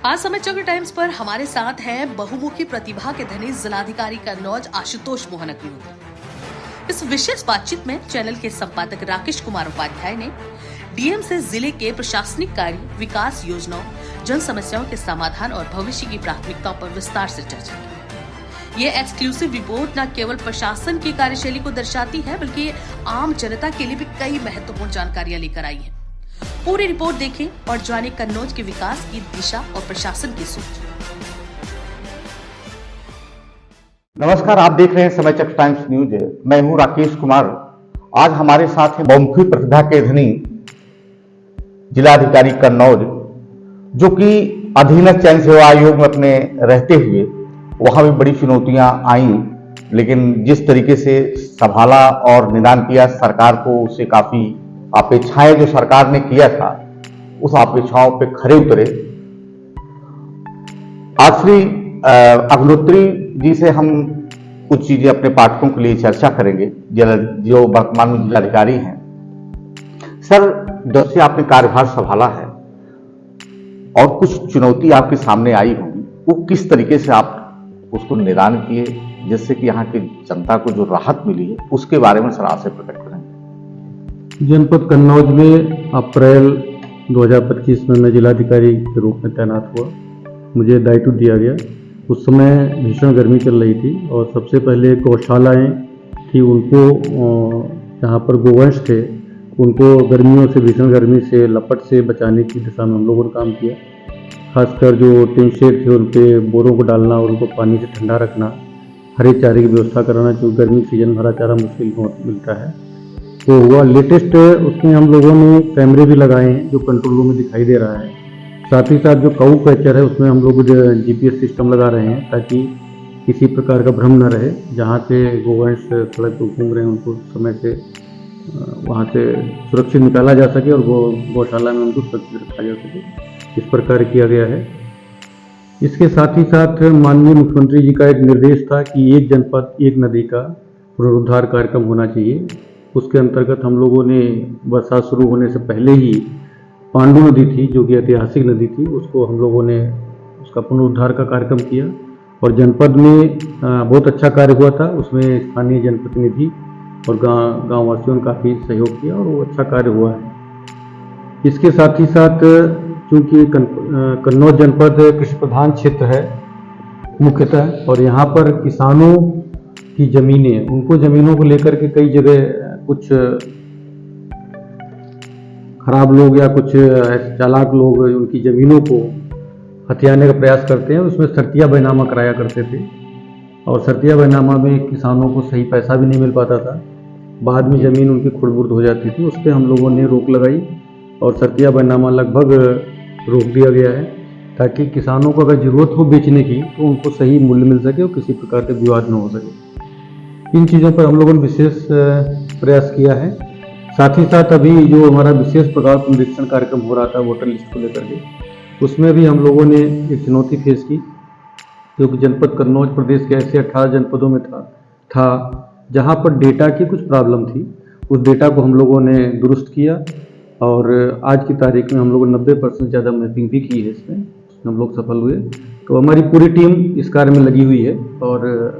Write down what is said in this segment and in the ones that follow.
आज समाचार टाइम्स पर हमारे साथ हैं बहुमुखी प्रतिभा के धनी जिलाधिकारी कन्नौज आशुतोष मोहन अग्निहोत्री। इस विशेष बातचीत में चैनल के संपादक राकेश कुमार उपाध्याय ने डीएम से जिले के प्रशासनिक कार्य, विकास योजनाओं, जन समस्याओं के समाधान और भविष्य की प्राथमिकताओं पर विस्तार से चर्चा की। ये एक्सक्लूसिव रिपोर्ट न केवल प्रशासन की कार्यशैली को दर्शाती है, बल्कि आम जनता के लिए भी कई महत्वपूर्ण जानकारियां लेकर आई है। पूरी रिपोर्ट देखें और जानें कन्नौज के विकास की दिशा और प्रशासन की सोच। नमस्कार, आप देख रहे हैं समय चक्र टाइम्स न्यूज। मैं हूं राकेश कुमार। आज हमारे साथ हैं बहुमुखी प्रतिभा के धनी जिलाधिकारी कन्नौज, जो कि अधीनस्थ चयन सेवा आयोग में अपने रहते हुए वहां भी बड़ी चुनौतियां आई, लेकिन जिस तरीके से संभाला और निदान किया, सरकार को उससे काफी अपेक्षाएं जो सरकार ने किया था, उस अपेक्षाओं पे खरे उतरे। आज श्री अग्निहोत्री जी से हम कुछ चीजें अपने पाठकों के लिए चर्चा करेंगे, जो वर्तमान में जिलाधिकारी हैं। सर, जब से आपने कार्यभार संभाला है और कुछ चुनौती आपके सामने आई होंगी, वो किस तरीके से आप उसको निदान किए, जिससे कि यहाँ की जनता को जो राहत मिली है, उसके बारे में सराह से प्रकट करें। जनपद कन्नौज में अप्रैल 2025 में मैं जिलाधिकारी के रूप में तैनात हुआ। मुझे दायित्व दिया गया। उस समय भीषण गर्मी चल रही थी और सबसे पहले गौशालाएं थी, उनको जहाँ पर गोवंश थे, उनको गर्मियों से, भीषण गर्मी से, लपट से बचाने की दिशा में हम लोगों ने काम किया। खासकर जो टिन शेड थे, उन पे बोरों को डालना, उनको पानी से ठंडा रखना, हरे चारे की व्यवस्था कराना, जो गर्मी सीजन में हरा चारा मुश्किल मिलता है, तो हुआ। लेटेस्ट उसमें हम लोगों ने कैमरे भी लगाए हैं, जो कंट्रोल रूम में दिखाई दे रहा है। साथ ही साथ जो काऊ कैचर है, उसमें हम लोग जीपीएस सिस्टम लगा रहे हैं, ताकि किसी प्रकार का भ्रम न रहे। जहाँ से गोवंश सड़क पर घूम रहे हैं, उनको समय से वहाँ से सुरक्षित निकाला जा सके और गौशाला में उनको सुरक्षित रखा जा सके। इस प्रकार किया गया है। इसके साथ ही साथ माननीय मुख्यमंत्री जी का एक निर्देश था कि एक जनपद एक नदी का पुनरुद्धार कार्यक्रम होना चाहिए। उसके अंतर्गत हम लोगों ने बरसात शुरू होने से पहले ही पांडु नदी थी, जो कि ऐतिहासिक नदी थी, उसको हम लोगों ने उसका पुनरुद्धार का कार्यक्रम किया और जनपद में बहुत अच्छा कार्य हुआ था। उसमें स्थानीय जनप्रतिनिधि और गाँव वासियों ने काफ़ी सहयोग किया और वो अच्छा कार्य हुआ है। इसके साथ ही साथ चूँकि कन्नौज जनपद कृषि प्रधान क्षेत्र है मुख्यतः, और यहाँ पर किसानों की ज़मीनें, उनको ज़मीनों को लेकर के कई जगह कुछ खराब लोग या कुछ चालाक लोग उनकी ज़मीनों को हथियाने का प्रयास करते हैं। उसमें शर्तिया बैनामा कराया करते थे और शर्तिया बैनामा में किसानों को सही पैसा भी नहीं मिल पाता था। बाद में ज़मीन उनकी खुर्द-बुर्द हो जाती थी। उस पर हम लोगों ने रोक लगाई और शर्तिया बैनामा लगभग रोक दिया गया है, ताकि किसानों को अगर ज़रूरत हो बेचने की, तो उनको सही मूल्य मिल सके और किसी प्रकार का विवाद न हो सके। इन चीज़ों पर हम लोगों ने विशेष प्रयास किया है। साथ ही साथ अभी जो हमारा विशेष प्रकार निरीक्षण कार्यक्रम हो रहा था वोटर लिस्ट को लेकर के, उसमें भी हम लोगों ने एक चुनौती फेस की, क्योंकि जनपद कन्नौज प्रदेश के ऐसे 18 जनपदों में था जहां पर डेटा की कुछ प्रॉब्लम थी। उस डेटा को हम लोगों ने दुरुस्त किया और आज की तारीख में हम लोगों ने 90% ज़्यादा मैपिंग भी की है। इसमें हम लोग सफल हुए। तो हमारी पूरी टीम इस कार्य में लगी हुई है और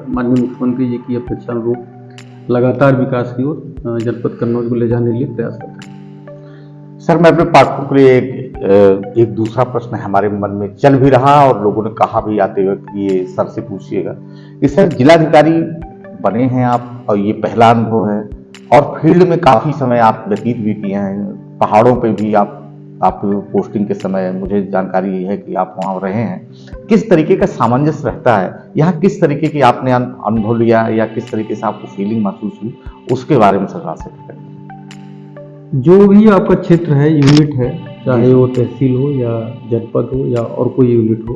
माननीय मुख्यमंत्री जी की अपेक्षा अनुरूप लगातार विकास की ओर जनपद कन्नौज को ले जाने के लिए प्रयास करते हैं। सर, मैं अपने पाठकों के लिए एक दूसरा प्रश्न हमारे मन में चल भी रहा और लोगों ने कहा भी आते वक्त कि ये सर से पूछिएगा कि सर, जिलाधिकारी बने हैं आप और ये पहला अनुभव है और फील्ड में काफ़ी समय आप व्यतीत भी किए हैं, पहाड़ों पे भी आप पोस्टिंग के समय मुझे जानकारी है कि आप वहाँ रहे हैं। किस तरीके का सामंजस्य रहता है यहाँ, किस तरीके की आपने अनुभव लिया या किस तरीके से आपको फीलिंग महसूस हुई, उसके बारे में सर से करें। जो भी आपका क्षेत्र है, यूनिट है, चाहे वो तहसील हो या जनपद हो या और कोई यूनिट हो,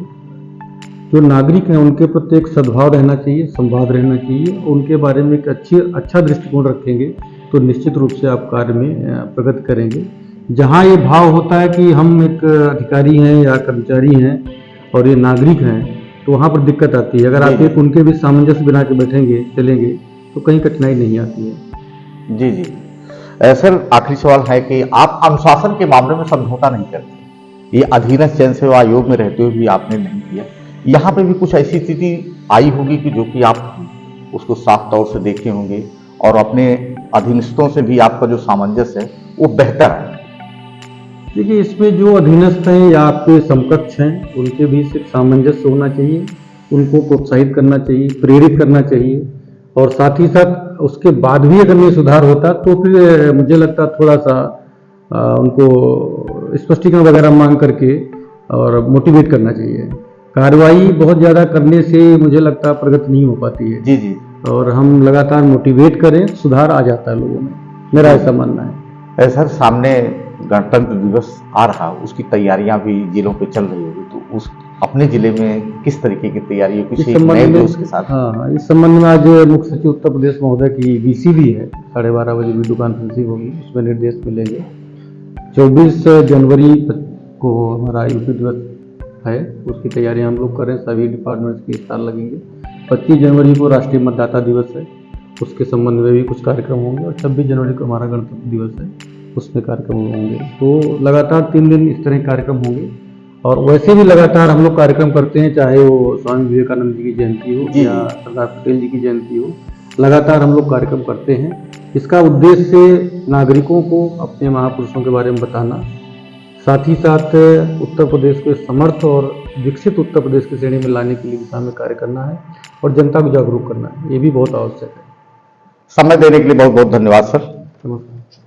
जो नागरिक हैं उनके प्रति एक सद्भाव रहना चाहिए, संवाद रहना चाहिए। उनके बारे में एक अच्छा दृष्टिकोण रखेंगे तो निश्चित रूप से आप कार्य में प्रगति करेंगे। जहाँ ये भाव होता है कि हम एक अधिकारी हैं या कर्मचारी हैं और ये नागरिक हैं, तो वहाँ पर दिक्कत आती है। अगर आप एक उनके भी सामंजस्य बना के बैठेंगे, चलेंगे, तो कहीं कठिनाई नहीं आती है। जी। सर, आखिरी सवाल है कि आप अनुशासन के मामले में समझौता नहीं करते। ये अधीनस्थ जन सेवा आयोग में रहते हुए भी आपने नहीं किया। यहाँ पे भी कुछ ऐसी स्थिति आई होगी कि जो कि आप उसको साफ तौर से देखे होंगे और अपने अधीनस्थों से भी आपका जो सामंजस्य है वो बेहतर है। देखिए, इसमें जो अधीनस्थ हैं या आपके समकक्ष हैं उनके बीच एक सामंजस्य होना चाहिए, उनको प्रोत्साहित करना चाहिए, प्रेरित करना चाहिए, और साथ ही साथ उसके बाद भी अगर नहीं सुधार होता तो फिर मुझे लगता थोड़ा सा उनको स्पष्टीकरण वगैरह मांग करके और मोटिवेट करना चाहिए। कार्रवाई बहुत ज़्यादा करने से मुझे लगता प्रगति नहीं हो पाती है। जी जी। और हम लगातार मोटिवेट करें, सुधार आ जाता है लोगों में, मेरा ऐसा मानना है। सर, सामने गणतंत्र दिवस आ रहा, उसकी तैयारियां भी जिलों पे चल रही होगी, तो उस अपने जिले में किस तरीके की तैयारी है, कुछ एक नए जोश के साथ? हाँ, इस संबंध में आज मुख्य सचिव उत्तर प्रदेश महोदय की बीसीबी है, 12:30 बजे वीडियो कॉन्फ्रेंसिंग होगी, उसमें निर्देश मिलेंगे। 24 जनवरी को हमारा यूपी दिवस है, उसकी तैयारियां हम लोग करें, सभी डिपार्टमेंट्स की स्टाल लगेंगे। 25 जनवरी को राष्ट्रीय मतदाता दिवस है, उसके संबंध में भी कुछ कार्यक्रम होंगे, और 26 जनवरी को हमारा गणतंत्र दिवस है, उसमें कार्यक्रम होंगे। तो लगातार 3 दिन इस तरह के कार्यक्रम होंगे, और वैसे भी लगातार हम लोग कार्यक्रम करते हैं, चाहे वो स्वामी विवेकानंद जी की जयंती हो या सरदार पटेल जी की जयंती हो, लगातार हम लोग कार्यक्रम करते हैं। इसका उद्देश्य नागरिकों को अपने महापुरुषों के बारे में बताना, साथ ही साथ उत्तर प्रदेश को समर्थ और विकसित उत्तर प्रदेश की श्रेणी में लाने के लिए दिशा में कार्य करना है, और जनता को जागरूक करना है, ये भी बहुत आवश्यक है। समय देने के लिए बहुत बहुत धन्यवाद सर। नमस्कार।